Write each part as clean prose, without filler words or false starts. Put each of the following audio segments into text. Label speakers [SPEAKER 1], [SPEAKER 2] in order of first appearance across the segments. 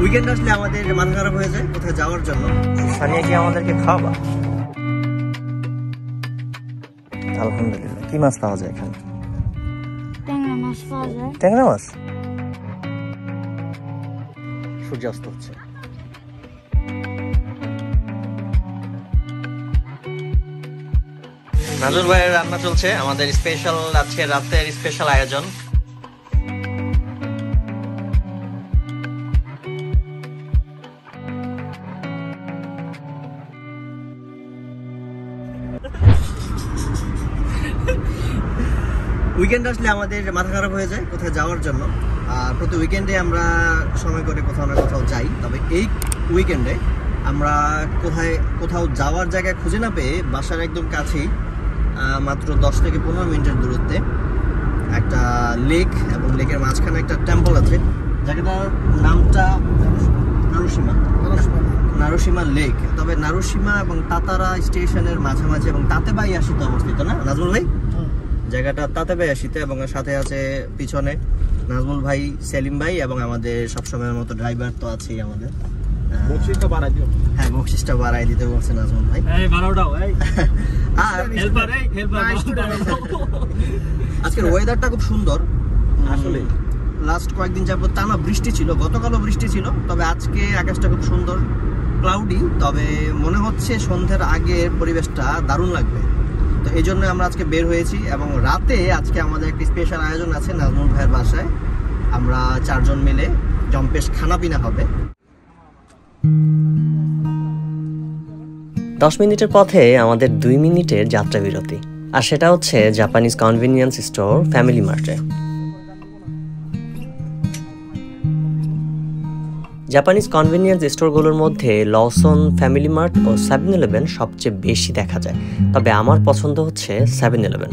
[SPEAKER 1] Weekend আসলে আমাদের মাথা খারাপ হয়ে যায় কোথায় যাওয়ার জন্য। সানিয়া কি আমাদেরকে খাওয়াবা? আলহামদুলিল্লাহ। কি মাছ পাওয়া যায় এখানে?
[SPEAKER 2] ট্যাংরা মাছ পাওয়া যায়।
[SPEAKER 1] ট্যাংরা মাছ? সূর্যাস্ত হচ্ছে। নাজুর ভাইয়ের রান্না চলছে, আমাদের স্পেশাল আজকে রাতের স্পেশাল আয়োজন। উইকেন্ড আসলে আমাদের মাথা খারাপ হয়ে যায় কোথায় যাওয়ার জন্য। আর প্রতি উইকেন্ডে আমরা সময় করে কোথাও না কোথাও যাই, তবে এই উইকেন্ডে আমরা কোথাও যাওয়ার জায়গা খুঁজে না পেয়ে বাসার একদম কাছেই মাত্র 10 থেকে 15 মিনিটের দূরত্বে একটা লেক এবং লেকের মাঝখানে একটা টেম্পল আছে। জায়গাটার নামটা নারুসীমা লেক। তবে নারুসীমা এবং তাতারা স্টেশনের মাঝামাঝি এবং তাতেবাইয়াশিতে অবস্থিত, না নাজমুল ভাই? জায়গাটা তাতেবাইয়াশিতে, এবং সাথে আছে পিছনে নাজমুল ভাই, সেলিম ভাই এবং আমাদের সবসময়ের মতো ড্রাইভার তো আছেই আমাদের। হ্যাঁ, বকশিসটা বাড়াই দিতে বলছে নাজমুল ভাই। আর আজকের ওয়েদারটা খুব সুন্দর আসলে। লাস্ট কয়েকদিন যাবত টানা বৃষ্টি ছিল, গতকালও বৃষ্টি ছিল, তবে আজকে আকাশটা খুব সুন্দর, ক্লাউডি। তবে মনে হচ্ছে সন্ধ্যার আগে পরিবেশটা দারুণ লাগবে। তো এই জন্য আমরা আজকে বের হয়েছি, এবং রাতে আজকে আমাদের একটি স্পেশাল আয়োজন আছে নাজমুল ভাইয়ের বাসায়। আমরা 4 জন মিলে জম্পেশ খানা পিনা হবে। 10 মিনিটের পথে আমাদের 2 মিনিটের যাত্রা বিরতি, আর সেটা হচ্ছে জাপানিজ কনভেনিয়েন্স স্টোর ফ্যামিলি মার্টে। জাপানিজ কনভেনিয়েন্স স্টোরগুলোর মধ্যে লসন, ফ্যামিলি মার্ট ও 7-Eleven সবচেয়ে বেশি দেখা যায়, তবে আমার পছন্দ হচ্ছে 7-Eleven।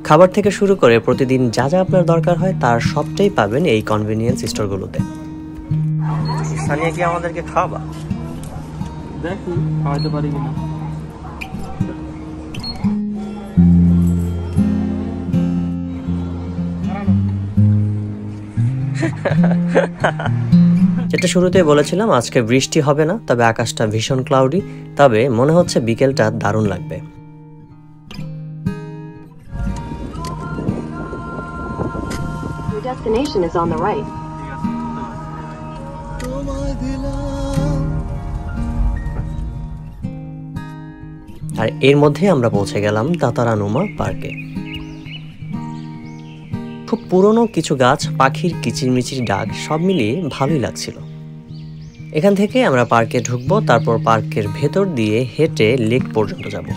[SPEAKER 1] খাবার থেকে শুরু করে প্রতিদিন যা যা আপনার দরকার হয় তার সবটাই পাবেন এই কনভেনিয়েন্স স্টোরগুলোতে। সানিয়া কি আমাদেরকে খাওয়াবা?
[SPEAKER 3] দেখি খাওয়াইতে পারি কিনা।
[SPEAKER 1] যেটা শুরুতেই বলেছিলাম, আজকে বৃষ্টি হবে না, তবে আকাশটা ভীষণ ক্লাউডি। তবে মনে হচ্ছে বিকেলটা দারুণ লাগবে। আর এর মধ্যে আমরা পৌঁছে গেলাম তাতারানুমা পার্কে। খুব পুরনো কিছু গাছ, পাখির কিচিরমিচির ডাক, সব মিলিয়ে ভালোই লাগছিল। এখান থেকে আমরা পার্কে ঢুকবো, তারপর পার্কের ভেতর দিয়ে হেঁটে লেক পর্যন্ত যাব।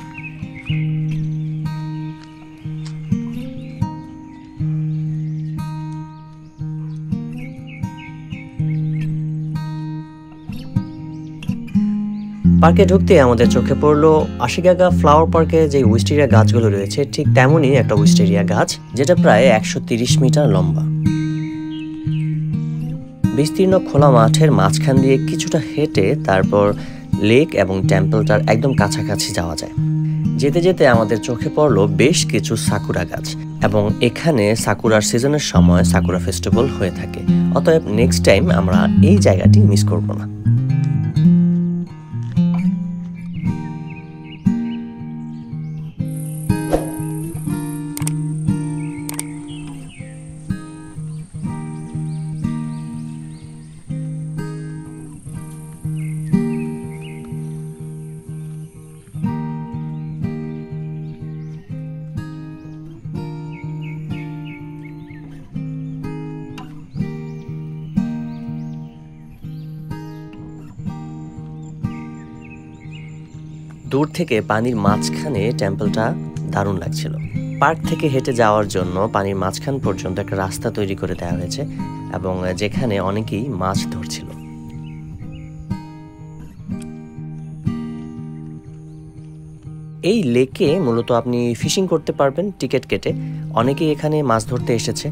[SPEAKER 1] পার্কে ঢুকতে আমাদের চোখে পড়লো আশিগাগা ফ্লাওয়ার পার্কে যে উইস্টেরিয়া গাছগুলো রয়েছে, ঠিক তেমনই একটা উইস্টেরিয়া গাছ, যেটা প্রায় 130 মিটার লম্বা। বিস্তীর্ণ খোলা মাঠের মাঝখান দিয়ে কিছুটা হেঁটে তারপর লেক এবং টেম্পলটার একদম কাছাকাছি যাওয়া যায়। যেতে যেতে আমাদের চোখে পড়লো বেশ কিছু সাকুরা গাছ, এবং এখানে সাকুরার সিজনের সময় সাকুরা ফেস্টিভ্যাল হয়ে থাকে। অতএব নেক্সট টাইম আমরা এই জায়গাটি মিস করব না। দূর থেকে পানির মাঝখানে টেম্পলটা দারুণ লাগছিল। পার্ক থেকে হেঁটে যাওয়ার জন্য পানির মাঝখান পর্যন্ত একটা রাস্তা তৈরি করে দেওয়া হয়েছে, এবং যেখানে অনেকেই মাছ ধরছিল। এই লেকে মূলত আপনি ফিশিং করতে পারবেন টিকিট কেটে। অনেকেই এখানে মাছ ধরতে এসেছে।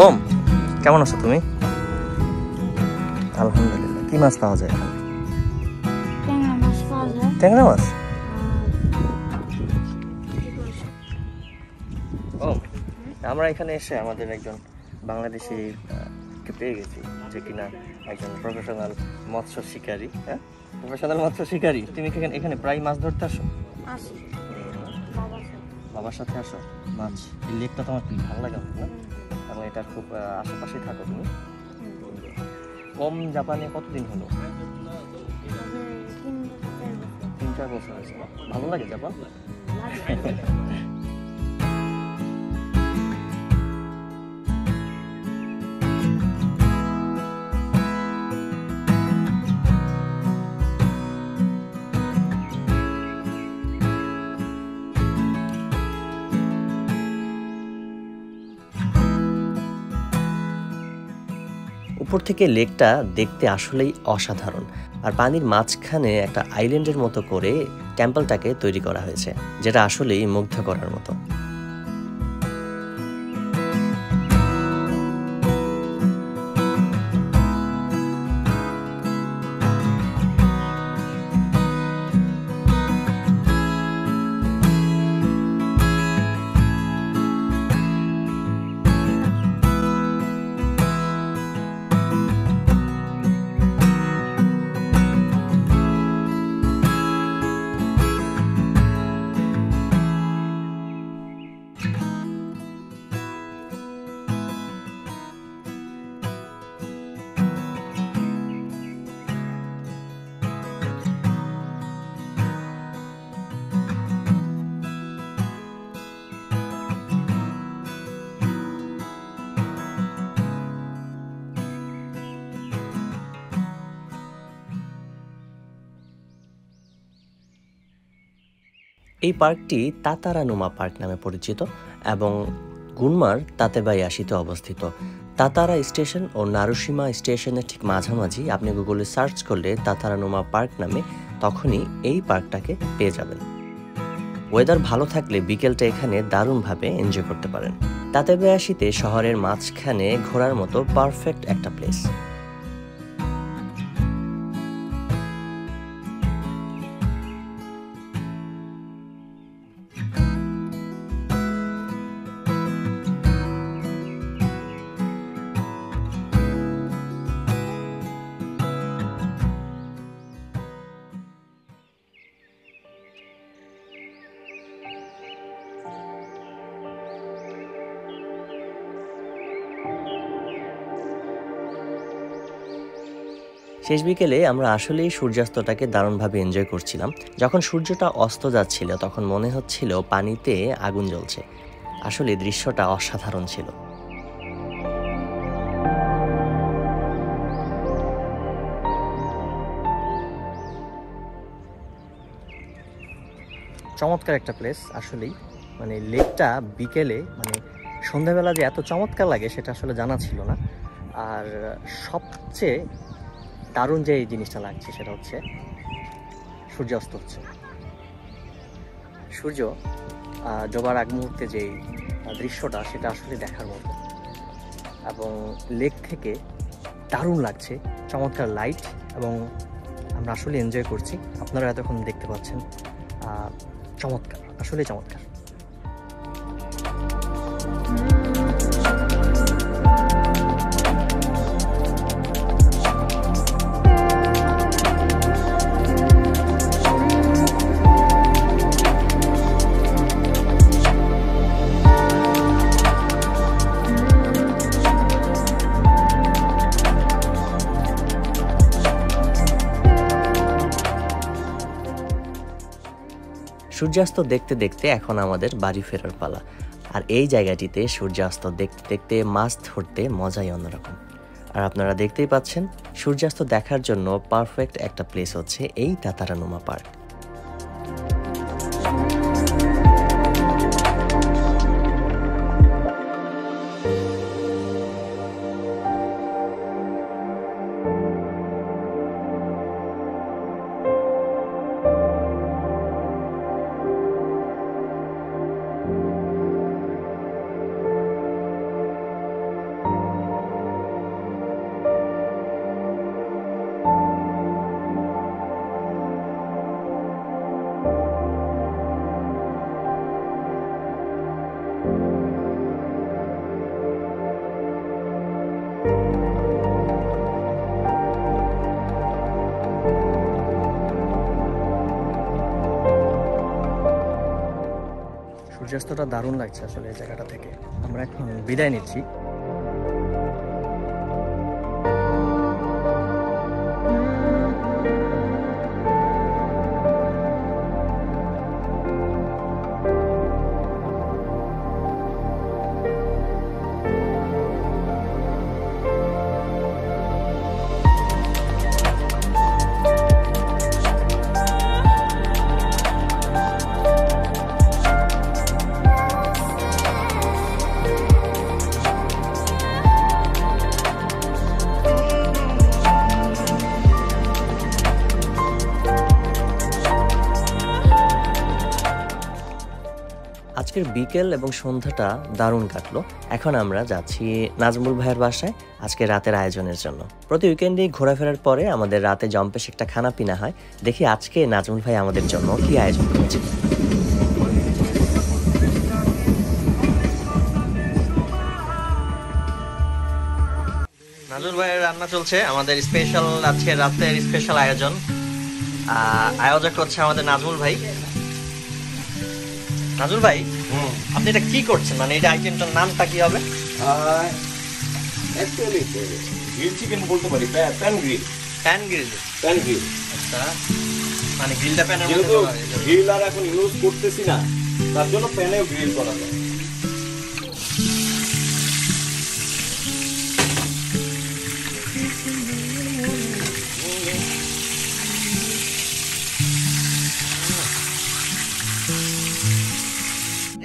[SPEAKER 1] ওম, কেমন আছো তুমি? আলহামদুলিল্লাহ। কি মাছ পাওয়া যায় এখানে?
[SPEAKER 2] ট্যাংরা মাছ পাওয়া যায়।
[SPEAKER 1] ট্যাংরা মাছ? ও, আমরা এখানে এসে আমাদের একজন বাংলাদেশি কে পেয়ে গেছি, যে কিনা একজন প্রফেশনাল মৎস্য শিকারী। হ্যাঁ, প্রফেশনাল মৎস্য শিকারী। তুমি এখানে প্রায় মাছ ধরতে আসো?
[SPEAKER 2] আসি
[SPEAKER 1] বাবার সাথে আসো মাছ? এই লেকটা তোমার কি ভালো লাগে না? এবং এটার খুব আশেপাশেই থাকো তুমি। কম জাপানে কতদিন হলো? 3-4 বছর হয়েছে। ভালো লাগে জাপান? উপর থেকে লেকটা দেখতে আসলেই অসাধারণ, আর পানির মাঝখানে একটা আইল্যান্ডের মতো করে টেম্পলটাকে তৈরি করা হয়েছে, যেটা আসলেই মুগ্ধ করার মতো। এই পার্কটি তাতারানুমা পার্ক নামে পরিচিত এবং গুনমার তাতেবায়াশিতে অবস্থিত। তাতারা স্টেশন ও নারুশিমা স্টেশনের ঠিক মাঝামাঝি আপনি গুগলে সার্চ করলে তাতারানুমা পার্ক নামে তখনই এই পার্কটাকে পেয়ে যাবেন। ওয়েদার ভালো থাকলে বিকেলটা এখানে দারুণভাবে এনজয় করতে পারেন। তাতেবায়াশিতে শহরের মাঝখানে ঘোরার মতো পারফেক্ট একটা প্লেস। শেষ বিকেলে আমরা আসলেই সূর্যাস্তটাকে দারুণভাবে এনজয় করছিলাম। যখন সূর্যটা অস্ত যাচ্ছিল তখন মনে হচ্ছিল পানিতে আগুন জ্বলছে। আসলে দৃশ্যটা অসাধারণ ছিল। চমৎকার একটা প্লেস আসলেই। মানে লেকটা বিকেলে মানে সন্ধ্যাবেলা যে এত চমৎকার লাগে সেটা আসলে জানা ছিল না। আর সবচেয়ে দারুণ যে এই জিনিসটা লাগছে সেটা হচ্ছে সূর্যাস্ত হচ্ছে। সূর্য ডোবার আগ মুহূর্তে যেই দৃশ্যটা সেটা আসলে দেখার মতো, এবং লেক থেকে দারুণ লাগছে, চমৎকার লাইট, এবং আমরা আসলে এনজয় করছি। আপনারা এতক্ষণ দেখতে পাচ্ছেন, চমৎকার, আসলে চমৎকার। সূর্যাস্ত দেখতে দেখতে এখন আমাদের বাড়ি ফেরার পালা। আর এই জায়গাটিতে সূর্যাস্ত দেখতে দেখতে মাছ ধরতে মজাই অন্যরকম। আর আপনারা দেখতেই পাচ্ছেন সূর্যাস্ত দেখার জন্য পারফেক্ট একটা প্লেস হচ্ছে এই তাতারানুমা পার্ক। সূর্যাস্তটা দারুণ লাগছে আসলে এই জায়গাটা থেকে। আমরা এখন বিদায় নিচ্ছি। আজকের বিকেল এবং সন্ধ্যাটা দারুণ কাটলো। এখন আমরা যাচ্ছি নাজমুল ভাইয়ের বাসায় আজকে রাতের আয়োজনের জন্য। প্রতি উইকেন্ডে ঘোরাফেরার পরে আমাদের রাতে জম্পেশ একটা খানা পিনা হয়। দেখি আজকে নাজমুল ভাই আমাদের জন্য কি আয়োজন করেছে। নাজমুল ভাইয়ের রান্না চলছে, আমাদের স্পেশাল আজকে রাতের স্পেশাল আয়োজন। আয়োজক হচ্ছে আমাদের নাজমুল ভাই। নাজমুল ভাই, আপনি এটা কি করছেন? মানে এটা আইটেমটার নামটা কি হবে?
[SPEAKER 4] অ্যাকচুয়ালি গ্রিল চিকেন বলতে পারি, pan grill.
[SPEAKER 1] Pan grill?
[SPEAKER 4] Pan grill.
[SPEAKER 1] আচ্ছা, মানে গ্রিলটা প্যানের মধ্যে
[SPEAKER 4] যেহেতু
[SPEAKER 1] করা হয়।
[SPEAKER 4] গ্রিল আর এখন ইউজ করতেছি না, তার জন্য প্যানেও গ্রিল করা যায়।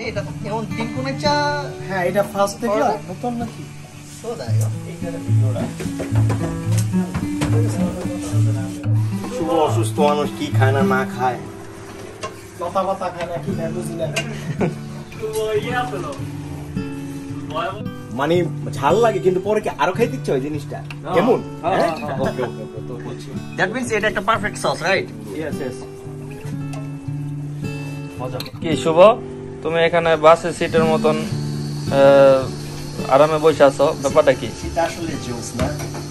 [SPEAKER 1] এটা কেমন তিন কোণ চা?
[SPEAKER 3] হ্যাঁ, এটা ফার্স্ট থেকে নতুন নাকি?
[SPEAKER 4] শুভ অসুস্থ মানুষ কি খায় না না খায়,
[SPEAKER 3] লতা পাতা খায় না কি খায় বুঝি না।
[SPEAKER 4] মানে ঝাল লাগে কিন্তু পরে কি আরো খাইতে ইচ্ছে হয় জিনিসটা কেমন। ওকে ওকে তো বলছি
[SPEAKER 1] দ্যাট মিন্স এটা একটা perfect sauce, right?
[SPEAKER 4] Yes yes.
[SPEAKER 3] কি শুভ, তুমি এখানে বাসের সিটের মতন আরামে বসে আছো, ব্যাপারটা কি?
[SPEAKER 1] এটা আসলে জোস না,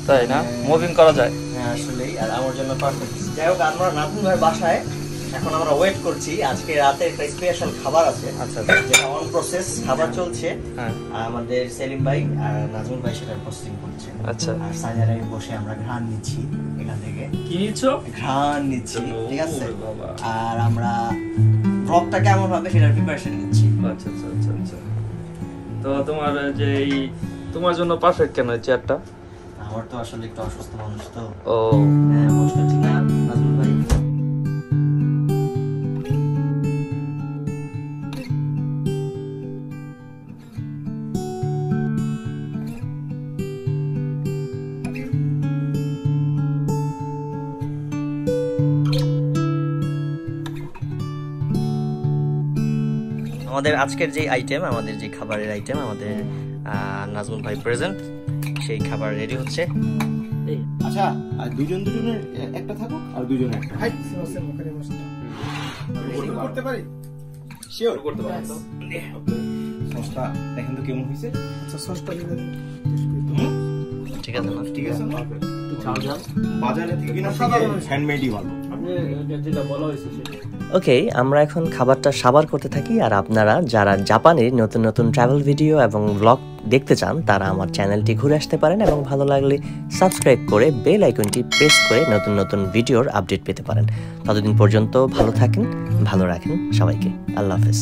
[SPEAKER 3] তাই না? মুভিং করা যায়।
[SPEAKER 1] হ্যাঁ আসলেই, আর আমার জন্য পারফেক্ট। যাই হোক, আমরা নাজমুল ভাইয়ের বাসায় এখন আমরা ওয়েট করছি। আজকে রাতে একটা স্পেশাল খাবার আছে।
[SPEAKER 3] আচ্ছা,
[SPEAKER 1] যেটা অন প্রসেস খাবার চলছে।
[SPEAKER 3] হ্যাঁ।
[SPEAKER 1] আর আমাদের সেলিম ভাই আর নাজমুল ভাই সেটা প্রসেসিং করছে।
[SPEAKER 3] আচ্ছা।
[SPEAKER 1] আর সাইডে বসে আমরা ঘ্রাণ নিচ্ছি এখান থেকে।
[SPEAKER 3] কি নিচ্ছো?
[SPEAKER 1] ঘ্রাণ নিচ্ছি, ঠিক আছে?
[SPEAKER 3] ওরে বাবা।
[SPEAKER 1] আর আমরা ব্লগটা কেমন হবে সেটার প্রিপারেশন নিচ্ছি।
[SPEAKER 3] আচ্ছা আচ্ছা আচ্ছা আচ্ছা। তো তোমার যে তোমার জন্য পারফেক্ট কেন এই চেয়ারটা?
[SPEAKER 1] আমার তো আসলে একটু অসুস্থ মানুষ তো।
[SPEAKER 3] ও
[SPEAKER 1] হ্যাঁ, বসতে ঠিক না নাজমুল ভাই? আমাদের আজকের যে আইটেম, আমাদের যে খাবারের আইটেম, আমাদের নাজমুল ভাই প্রেজেন্ট, সেই খাবার রেডি হচ্ছে।
[SPEAKER 4] আচ্ছা, আর দুজনের একটা থাকুক আর দুজনের একটা।
[SPEAKER 3] হাই সিমসের মুখে বসতে করতে পারি?
[SPEAKER 4] শিওর করতে পারি তো। সসটা দেখেন তো কেমন হয়েছে।
[SPEAKER 3] আচ্ছা, সসটা দিলে
[SPEAKER 1] ঠিক আছে না?
[SPEAKER 4] ঠিক আছে না?
[SPEAKER 3] একটু ঝাল ঝাল।
[SPEAKER 4] বাজারে থেকে কিনা হ্যান্ডমেডই ভালো।
[SPEAKER 3] আপনি যেটা বলা হয়েছে সেটা।
[SPEAKER 1] ওকে, আমরা এখন খাবারটা সাবার করতে থাকি। আর আপনারা যারা জাপানের নতুন নতুন ট্রাভেল ভিডিও এবং ব্লগ দেখতে চান তারা আমার চ্যানেলটি ঘুরে আসতে পারেন এবং ভালো লাগলে সাবস্ক্রাইব করে বেল আইকনটি প্রেস করে নতুন নতুন ভিডিওর আপডেট পেতে পারেন। ততদিন পর্যন্ত ভালো থাকেন, ভালো রাখেন সবাইকে। আল্লাহ হাফেজ।